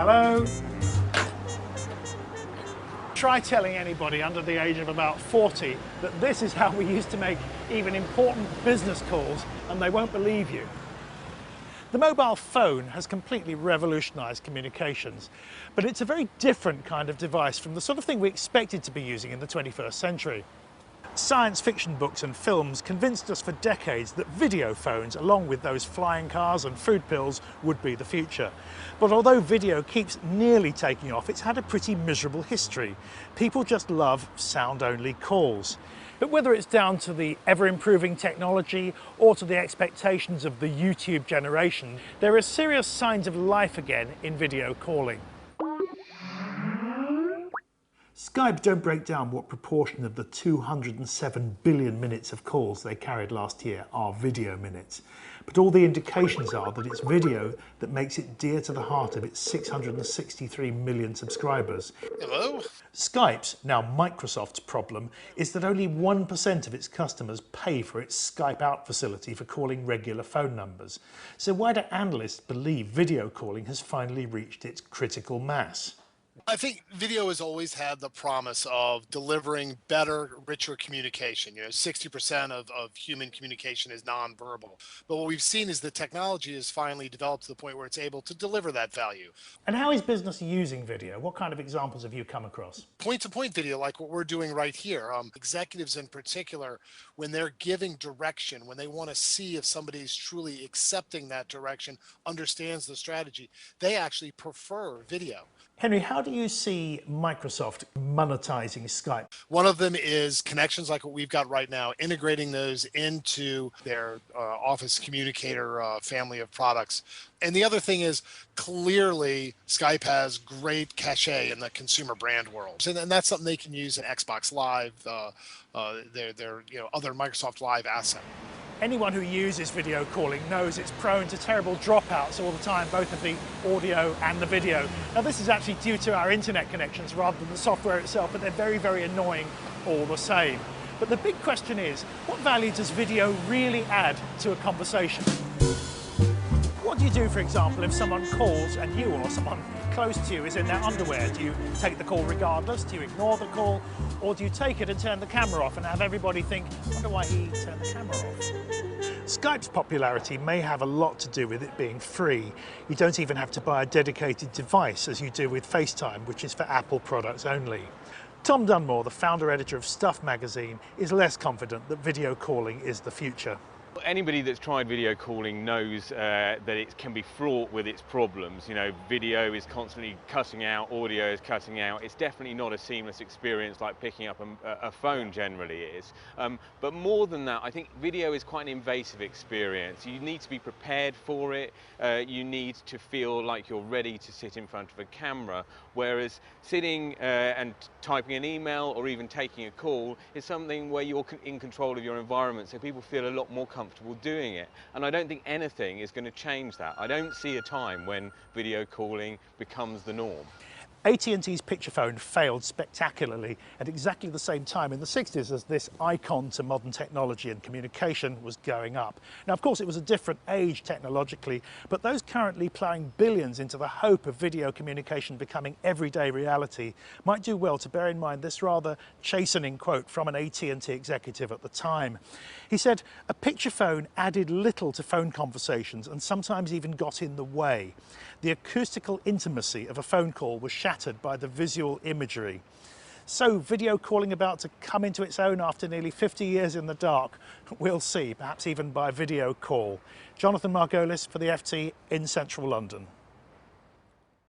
Hello. Try telling anybody under the age of about 40 that this is how we used to make even important business calls and they won't believe you. The mobile phone has completely revolutionised communications, but it's a very different kind of device from the sort of thing we expected to be using in the 21st century. Science fiction books and films convinced us for decades that video phones, along with those flying cars and food pills, would be the future. But although video keeps nearly taking off, it's had a pretty miserable history. People just love sound-only calls. But whether it's down to the ever-improving technology or to the expectations of the YouTube generation, there are serious signs of life again in video calling. Skype don't break down what proportion of the 207 billion minutes of calls they carried last year are video minutes. But all the indications are that it's video that makes it dear to the heart of its 663 million subscribers. Hello? Skype's, now Microsoft's, problem is that only 1% of its customers pay for its Skype Out facility for calling regular phone numbers. So why do analysts believe video calling has finally reached its critical mass? I think video has always had the promise of delivering better, richer communication. 60% of human communication is nonverbal. But what we've seen is the technology has finally developed to the point where it's able to deliver that value. And how is business using video? What kind of examples have you come across? Point-to-point video, like what we're doing right here. Executives in particular, when they're giving direction, when they want to see if somebody's truly accepting that direction, understands the strategy, they actually prefer video. Henry, how do you see Microsoft monetizing Skype? One of them is connections like what we've got right now, integrating those into their Office Communicator family of products. And the other thing is, clearly, Skype has great cachet in the consumer brand world. And that's something they can use in Xbox Live, their other Microsoft Live asset. Anyone who uses video calling knows it's prone to terrible dropouts all the time, both of the audio and the video. Now, this is actually due to our internet connections rather than the software itself, but they're very, very annoying all the same. But the big question is, what value does video really add to a conversation? What do you do, for example, if someone calls and you or someone close to you is in their underwear? Do you take the call regardless? Do you ignore the call? Or do you take it and turn the camera off and have everybody think, I wonder why he turned the camera off? Skype's popularity may have a lot to do with it being free. You don't even have to buy a dedicated device as you do with FaceTime, which is for Apple products only. Tom Dunmore, the founder-editor of Stuff magazine, is less confident that video calling is the future. Anybody that's tried video calling knows that it can be fraught with its problems. Video is constantly cutting out, audio is cutting out. It's definitely not a seamless experience like picking up a phone generally is. But more than that, I think video is quite an invasive experience. You need to be prepared for it. You need to feel like you're ready to sit in front of a camera, whereas sitting and typing an email or even taking a call is something where you're in control of your environment, so people feel a lot more comfortable doing it. And I don't think anything is going to change that. I don't see a time when video calling becomes the norm. AT&T's picture phone failed spectacularly at exactly the same time in the 60s as this icon to modern technology and communication was going up. Now, of course, it was a different age technologically, but those currently ploughing billions into the hope of video communication becoming everyday reality might do well to bear in mind this rather chastening quote from an AT&T executive at the time. He said, "A picture phone added little to phone conversations and sometimes even got in the way. The acoustical intimacy of a phone call was shattered by the visual imagery." So, video calling about to come into its own after nearly 50 years in the dark? We'll see, perhaps even by video call. Jonathan Margolis for the FT in central London.